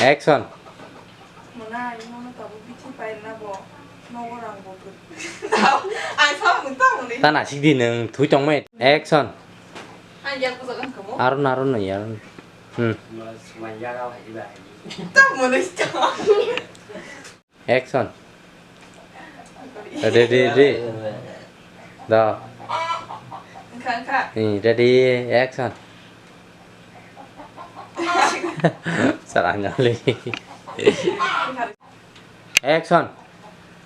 액션. 뭐나 이거는 더 빛이 빠있나 보. 너랑 뭐 그. 아니 사람은 따오네. Ta nã xích đi nương thúi trong mẹ. Action. 아니 야 부서간 거 뭐? Arun này ya. Mày ra đâu thì bà 딱 뭐네 진짜. Action. Ready. Đó. 칸칸. Ready. Action. Sarangnya li. Action.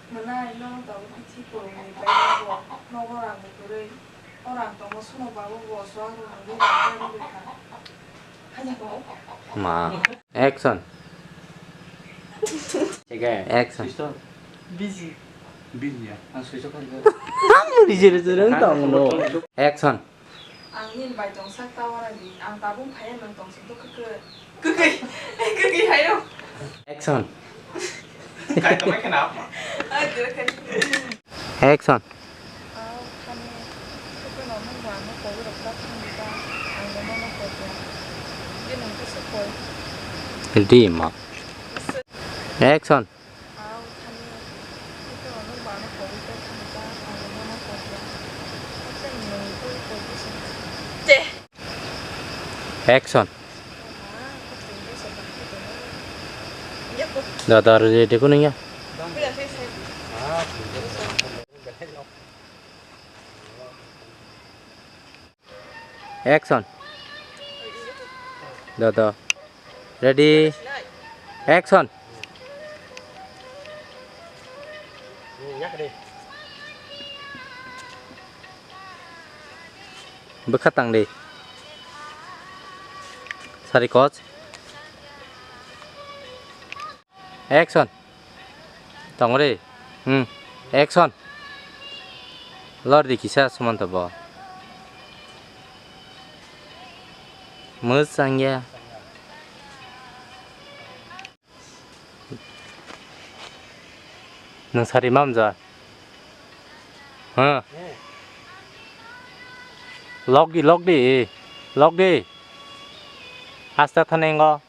뭐나 이거는 더 빛이 빠있나 보. 너랑 뭐 그래. 너랑 또 뭐 수노 바보고 수학으로 누가 안 되니까. 하냐고. Mà. Action. 제가 Action. 비지. 비즈야 한 수족한 거 Đi chơi đến tầng nó. Action. 앙닌 말정 싹 따와라니 앙 따봉 파야면 동생도 그게 하요. Action. cái tao mấy cái nào 아 이렇게. Action. 아 칸에 그걸 넣는 거 안 먹고 오히려 그렇습니다. 안 넣는 거죠. 이는 그 스포. Ready mà. Action. 아우 칸에 그걸 넣는 거 안 먹고 오히려 그렇습니다. 안 넣는 거죠. 학생이 너무 보이고 계신. 네. Action. 아 학생이 돼서 바뀌거든. 이제 Đó ready cô nhá. 그냥 됐어요. Action. Đó. Ready. Action. nhắc đi Bước khắc tăng đi. Sarikot. Action. Tổng đi. Action. Lord kisah semua tebak. Mesangnya. Nang sari mamza. Log đi. Asta thanen go.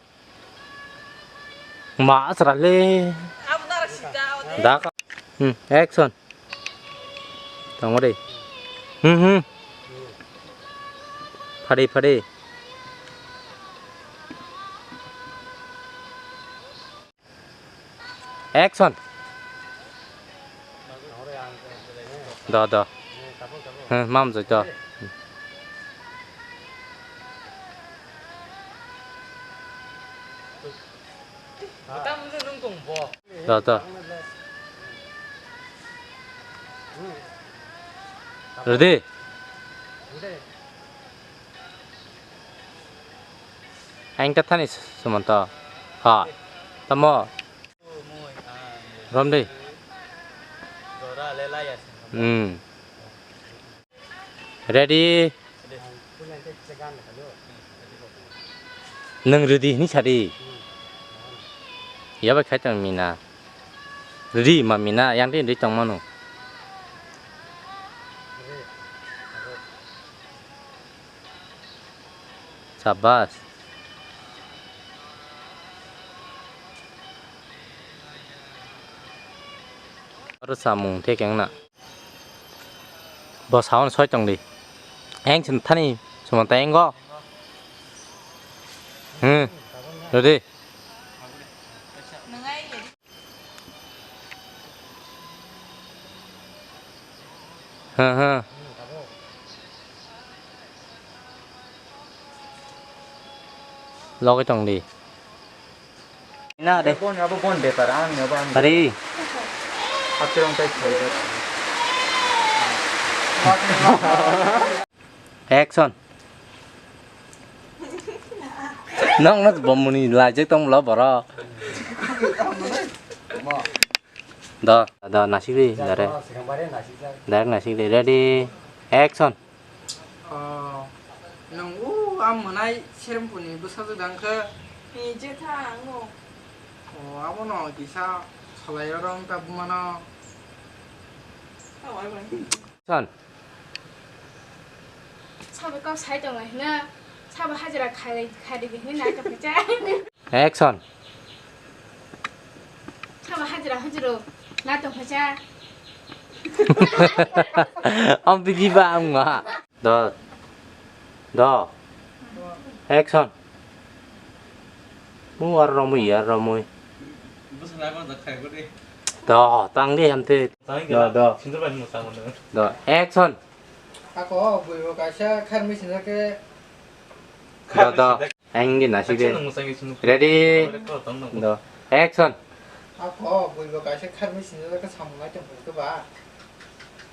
Ma sarale. 아무 나라 진짜 어때? Đã. Action. Tổng đi. Phá đi. Action. Đó. Mắm rồi cho. Đó. Ready. Anh cắt thanh sementara. Ha. Tamo. Rom đi. Ready. Nâng ready ni cari. Ya baik kacang mina. Ready ma mina yang ni di tong mano. Sabas. Rất sambung thế cái nào. Bỏ sáu xoay trong đi. Anh chân thân đi, xong tay anh go. Rồi đi. Lo cái trong đi. Nào đây. Apapun beparan nyoba Tadi. 앞으로 때 저희가 Action. Nó bấm muni lại chứ tông lỡ bỏ ra. Đó, nasi đi, đó đây. Đấy nasi đi, ready. Action. nang amunai serem puni besar dangka 이제 다 안고. amono kisa salai orang tak mana 아 얼굴. Action. 차를 꼭 살동을 해나 차를 하지라 가리게 해나 아까 보자. Action. 지로 나도 가자. ông đi ba ông à đó action muốn ăn rau mùi ăn rau mùi 무슨 날만 더 가고 그래. đó tăng đi em thế 너. 진짜 많이 못 사고는. đó action 아까 뭐 가샤 칼미 신나게 đó anh đi nào xí đi 못 사게 주는. ready đó action 아까 뭐 가샤 칼미 신나게 사무가 좀 볼까 봐.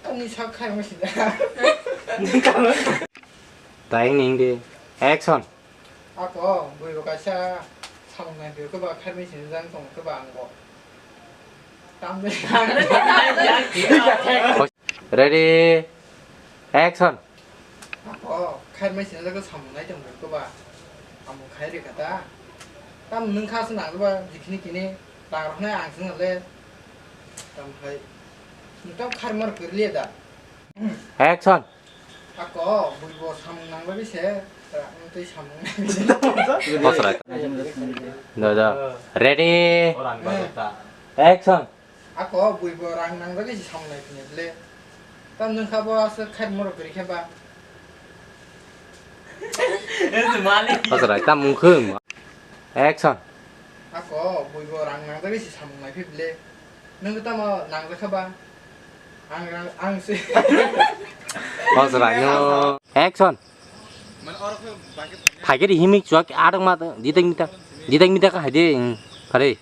아니 사 칼미 신나. tay nhìn đi action 아까 뭐 가샤 사무가 볼까 봐 칼미 신나 좀 볼까 봐 안 거. 땀내. ready action 아까 칼미 신나게 사무가 좀 볼까 봐. 아무 칼이 갔다. 땀 넣는 카스 나도 봐. 지키니 나로네 안 쓰는 래. 땀 하이. 땀 칼만 그리다. action 아까 뭐 사먹는 거 비세. 또 사먹는 벗어 lại đó ready 어안 가겠다. action 아까 뭐 랑난 거 비세 사먹는 거 땀 넣는 카보아서 칼만 그렇게 봐. 무슨 말이? 벗어 lại tăm mông khương action 아까 뭐 랑난 거 비세 사먹는 거 비래. 너그 땀 난거 카봐. 안 쓰. 벗어 lại nó action phải cái gì hiếm chúa cái á đông mà đi đánh mi ta cái hay đi phải đi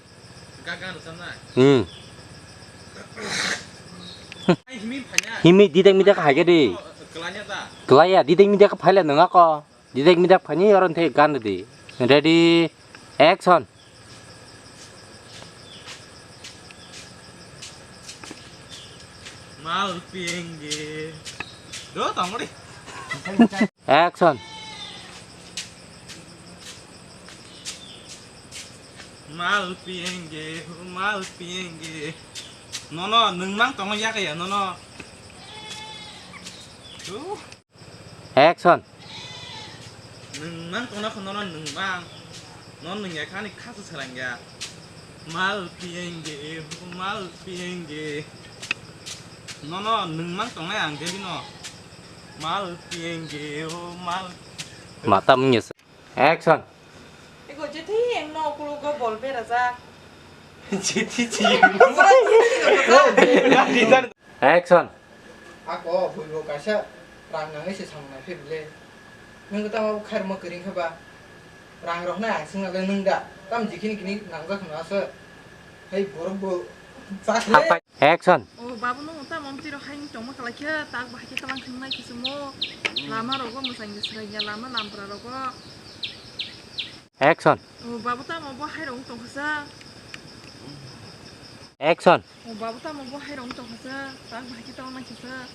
ừ hiếm đi đánh mi ta cái hay cái đi cái ya đi đánh mi ta cái phải là nữa có đi đánh mi ta phải như orang thế gan đi ready action 마을 비행기. 너 덩어리. action 마을 비행기. 마을 비행기. 너너 능망 덩어 야가야 너너. action 능망 덩어 너너 능망. 넌 능야 카니 카스 사랑야. 마을 비행기. 마을 비행기. 너너 능망 덩어 안 되리 너. 마을 비행기. 마을 mà tâm như action 이거 이제 태행 너 그러고 뭘 배라자. 지티지. action 아까 뭐 가샤 랑난 거 비세 사먹는 거 비래. 너그 땀 칼만 그린 거 봐. 랑로네 안 쓰는 거 능다. 땀 지키니 난거 나서 헤이 뭐 Apa? Action. Oh, babu nung ta mom tiro hain chong makala kya tak bah kita lang khnai kismo lama rogo musang gisranya lama lampra rogo. Action. Oh, babu ta mo bo hai rong tong khasa. Action. Oh, babu ta mo bo hai rong tong khasa tak bah kita lang kisa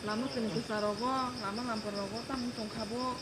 lama kini kisa rogo lama lampra rogo ta mung tong khabo